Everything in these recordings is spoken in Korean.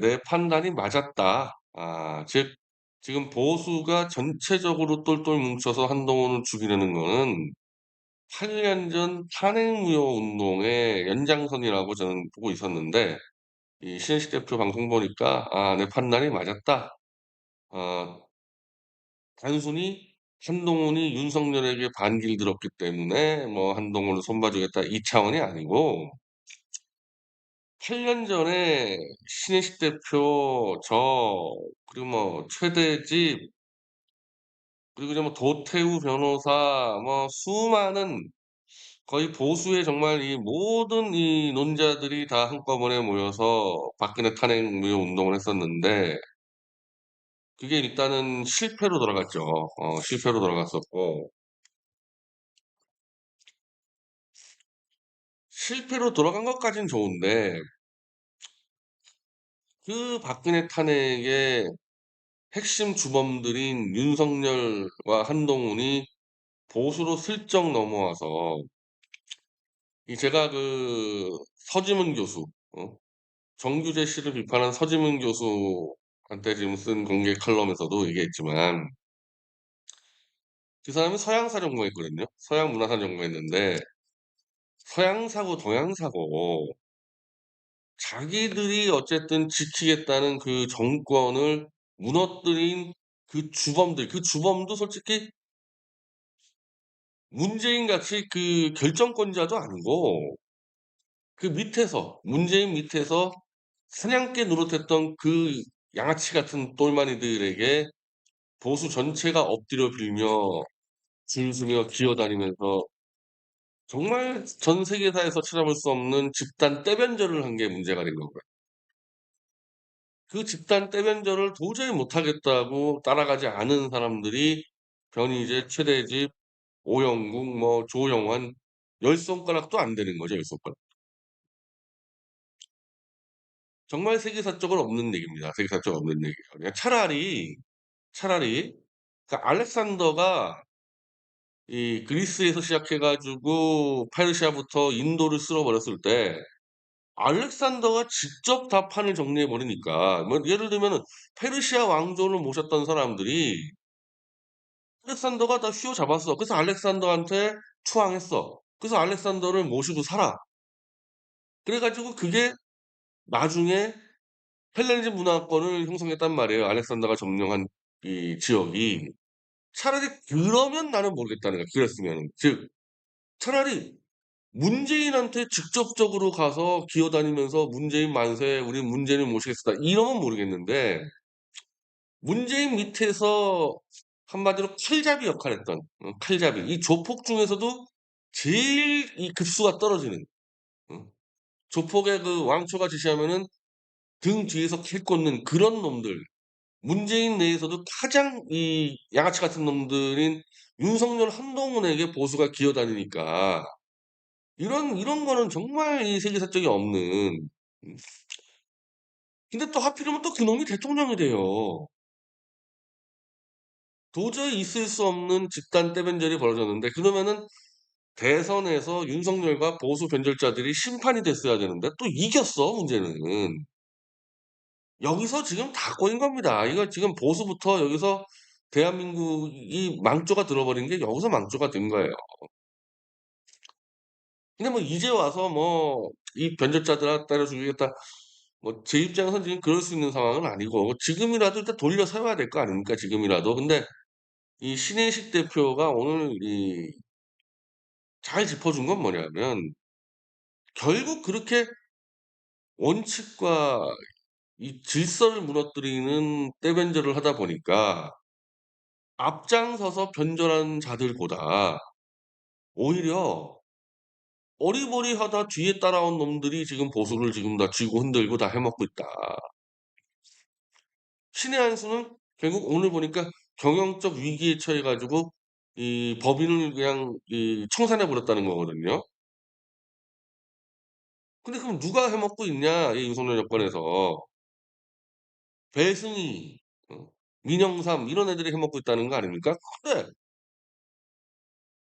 내 판단이 맞았다. 즉 지금 보수가 전체적으로 똘똘 뭉쳐서 한동훈을 죽이려는 거는 8년 전 탄핵무효 운동의 연장선이라고 저는 보고 있었는데 이 신현식 대표 방송 보니까 '내 판단이 맞았다.' 어 단순히 한동훈이 윤석열에게 반기를 들었기 때문에 뭐 '한동훈을 손봐 주겠다.' 이 차원이 아니고 8년 전에 신혜식 대표 그리고 뭐 최대집 그리고 이제 뭐 도태우 변호사 뭐 수많은 거의 보수의 정말 이 모든 이 논자들이 다 한꺼번에 모여서 박근혜 탄핵 무효 운동을 했었는데 그게 일단은 실패로 돌아갔죠. 실패로 돌아갔었고 실패로 돌아간 것까진 좋은데 그 박근혜 탄핵의 핵심 주범들인 윤석열과 한동훈이 보수로 슬쩍 넘어와서 제가 서지문 교수 정규재 씨를 비판한 서지문 교수한테 지금 쓴 공개 칼럼에서도 얘기했지만 그 사람이 서양사 전공했거든요. 서양 문화사 전공했는데 서양사고 동양사고 자기들이 어쨌든 지키겠다는 그 정권을 무너뜨린 그 주범도 솔직히 문재인 같이 결정권자도 아니고 그 밑에서 문재인 밑에서 사냥개 노릇했던 그 양아치 같은 똘마니들에게 보수 전체가 엎드려 빌며 줄서며 기어다니면서 정말 전 세계사에서 찾아볼 수 없는 집단 떼변절을 한 게 문제가 된 거고요. 그 집단 떼변절을 도저히 못하겠다고 따라가지 않은 사람들이 변희재, 최대집, 오영국, 뭐 조영환 열 손가락도 안 되는 거죠, 열 손가락. 정말 세계사적으로 없는 얘기입니다. 세계사적으로 없는 얘기예요. 그냥 차라리 알렉산더가 이 그리스에서 시작해 가지고 페르시아부터 인도를 쓸어 버렸을 때 알렉산더가 직접 다 판을 정리해 버리니까 뭐 예를 들면은 페르시아 왕조를 모셨던 사람들이 알렉산더가 다 휘어잡았어. 그래서 알렉산더한테 투항했어. 그래서 알렉산더를 모시고 살아. 그래 가지고 그게 나중에 헬레니즘 문화권을 형성했단 말이에요, 알렉산더가 점령한 이 지역이. 차라리 그러면 나는 모르겠다는 거야, 그랬으면은. 즉 차라리 문재인한테 직접적으로 가서 기어다니면서 "문재인 만세. 우리 문재인을 모시겠습니다." 이러면 모르겠는데 문재인 밑에서 한마디로 칼잡이 역할을 했던 칼잡이 이 조폭 중에서도 제일 이 급수가 떨어지는 어 조폭의 왕초가 지시하면은 등 뒤에서 캐 꽂는 그런 놈들 문재인 내에서도 가장 이 양아치 같은 놈들인 윤석열, 한동훈에게 보수가 기어다니니까 이런 거는 정말 이 세계사적이 없는 음 근데 또 하필이면 또 그놈이 대통령이 돼요. 도저히 있을 수 없는 집단 떼변절이 벌어졌는데 그러면은 대선에서 윤석열과 보수 변절자들이 심판이 됐어야 되는데 또 이겼어 문제는. 여기서 지금 다 꼬인 겁니다. 이거 지금 보수부터 여기서 대한민국이 망조가 들어버린 게 여기서 망조가 된 거예요. 근데 뭐 이제 와서 뭐 이 변절자들아 때려 죽이겠다. 뭐 제 입장에서는 지금 그럴 수 있는 상황은 아니고 지금이라도 일단 돌려 세워야 될 거 아닙니까 지금이라도. 근데 이 신혜식 대표가 오늘 잘 짚어준 건 뭐냐면 결국 그렇게 원칙과 이 질서를 무너뜨리는 떼변절을 하다 보니까 앞장서서 변절한 자들보다 오히려 어리버리하다 뒤에 따라온 놈들이 지금 보수를 지금 다 쥐고 흔들고 다 해먹고 있다. 신의 한 수는 결국 오늘 보니까 경영적 위기에 처해 가지고 이 법인을 그냥 청산해 버렸다는 거거든요. 근데 그럼 누가 해먹고 있냐 이 윤석열 정권에서. 배승희, 민영삼 이런 애들이 해먹고 있다는 거 아닙니까? 그래.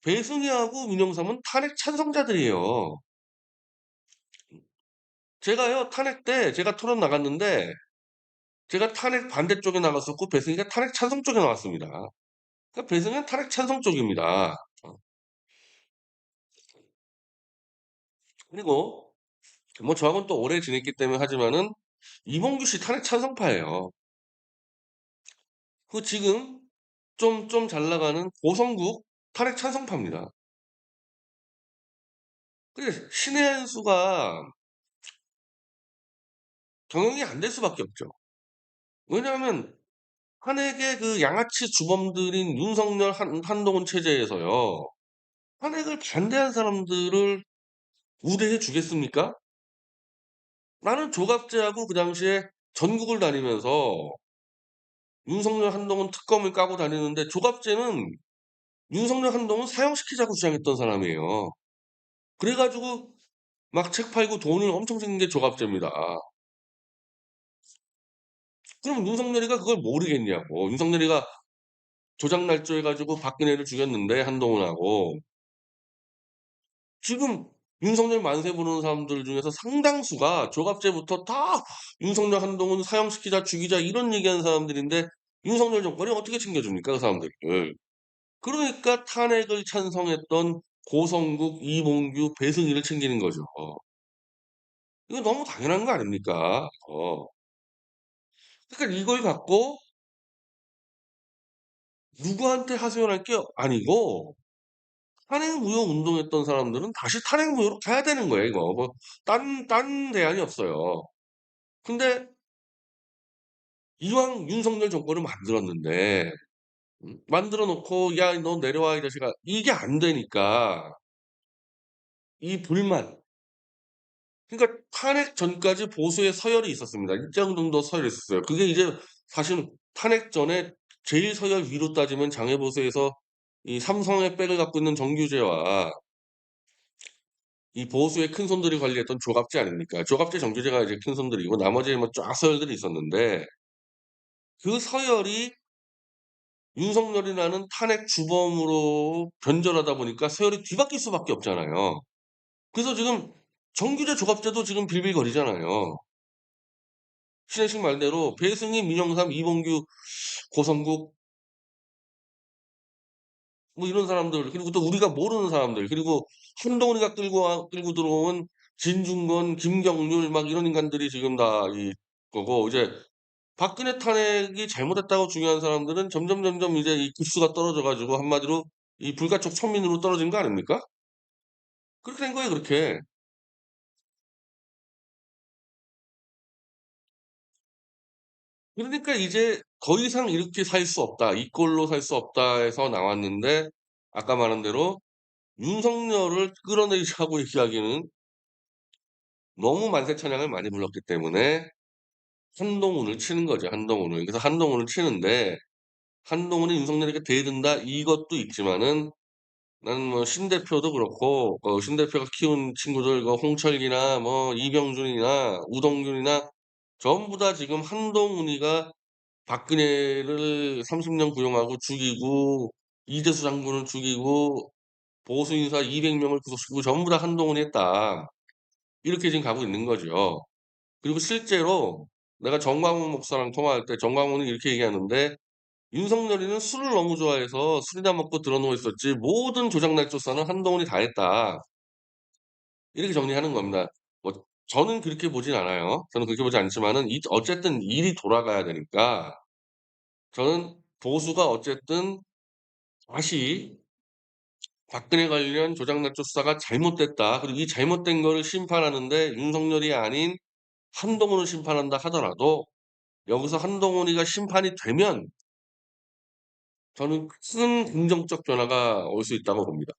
배승희하고 민영삼은 탄핵 찬성자들이에요. 제가요 탄핵 때 제가 토론 나갔는데 제가 탄핵 반대쪽에 나갔었고 배승희가 탄핵 찬성 쪽에 나왔습니다. 그러니까 배승희는 탄핵 찬성 쪽입니다. 어. 그리고 뭐 저하고는 또 오래 지냈기 때문에 하지만은 이봉규 씨 탄핵 찬성파예요. 그 지금 좀 잘 나가는 고성국 탄핵 찬성파입니다. 근데 신의 한 수가 경영이 안 될 수밖에 없죠. 왜냐하면 탄핵의 그 양아치 주범들인 윤석열, 한동훈 체제에서요. 탄핵을 반대한 사람들을 우대해 주겠습니까? 나는 조갑제하고 그 당시에 전국을 다니면서 윤석열, 한동훈 특검을 까고 다니는데 조갑제는 윤석열, 한동훈 사형시키자고 주장했던 사람이에요. 그래 가지고 막 책 팔고 돈을 엄청 챙긴 게 조갑제입니다. 그럼 윤석열이가 그걸 모르겠냐고. 윤석열이가 조작날조 해 가지고 박근혜를 죽였는데 한동훈하고. 지금 윤석열 만세 부르는 사람들 중에서 상당수가 조갑제부터 다 윤석열, 한동훈 사형시키자, 죽이자 이런 얘기하는 사람들인데 윤석열 정권이 어떻게 챙겨줍니까? 그 사람들을. 그러니까 탄핵을 찬성했던 고성국, 이봉규, 배승희를 챙기는 거죠. 이거 너무 당연한 거 아닙니까? 그러니까 이걸 갖고 누구한테 하소연할 게 아니고 탄핵 무효 운동했던 사람들은 다시 탄핵 무효로 가야 되는 거예요, 이거. 뭐 딴 대안이 없어요. 근데 이왕 윤석열 정권을 만들었는데 만들어 놓고 "야 너 내려와 이 자식아." 이게 안 되니까 이 불만 그러니까 탄핵 전까지 보수의 서열이 있었습니다. 일정 정도 서열이 있었어요. 그게 이제 사실은 탄핵 전에 제일 서열 위로 따지면 장외보수에서 이 삼성의 백을 갖고 있는 정규재와 이 보수의 큰손들이 관리했던 조갑제 아닙니까? 조갑제, 정규제가 이제 큰손들이고 나머지 뭐 쫙 서열들이 있었는데 그 서열이 윤석열이라는 탄핵 주범으로 변절하다 보니까 서열이 뒤바뀔 수밖에 없잖아요. 그래서 지금 정규제, 조갑제도 지금 빌빌거리잖아요. 신혜식 말대로 배승희, 민영삼, 이봉규, 고성국 뭐 이런 사람들 그리고 또 우리가 모르는 사람들 그리고 한동훈이가 끌고 들어온 진중권, 김경률 막 이런 인간들이 지금 다 이 거고 이제 박근혜 탄핵이 잘못했다고 중요한 사람들은 점점 이제 이 급수가 떨어져 가지고 한마디로 이 불가촉 천민으로 떨어진 거 아닙니까? 그렇게 된 거예요 그렇게. 그러니까 이제 '더 이상 이렇게 살 수 없다. 이 꼴로 살 수 없다.' 해서 나왔는데 아까 말한 대로 윤석열을 끌어내리자고 얘기하기에는 너무 만세찬양을 많이 불렀기 때문에 한동훈을 치는 거죠, 한동훈을. 그래서 한동훈을 치는데 한동훈이 윤석열에게 대든다 이것도 있지만은 나는 뭐 신 대표도 그렇고 신 대표가 키운 친구들 그 홍철기나 뭐 이병준이나 우동균이나 전부 다 지금 한동훈이가 박근혜를 30년 구형하고 죽이고 이재수 장군을 죽이고 보수 인사 200 명을 구속시키고 전부 다 한동훈이 했다. 이렇게 지금 가고 있는 거죠. 그리고 실제로 내가 정광훈 목사랑 통화할 때 정광훈이 이렇게 얘기하는데 "윤석열이는 술을 너무 좋아해서 술이나 먹고 드러 누워 있었지 모든 조작 날조사는 한동훈이 다 했다." 이렇게 정리하는 겁니다. 뭐 저는 그렇게 보진 않아요. 저는 그렇게 보지 않지만은 어쨌든 일이 돌아가야 되니까 저는 보수가 어쨌든 다시 박근혜 관련 조작 날조 수사가 잘못됐다. 그리고 이 잘못된 거를 심판하는데 윤석열이 아닌 한동훈을 심판한다 하더라도 여기서 한동훈이가 심판이 되면 저는 큰 긍정적 변화가 올 수 있다고 봅니다.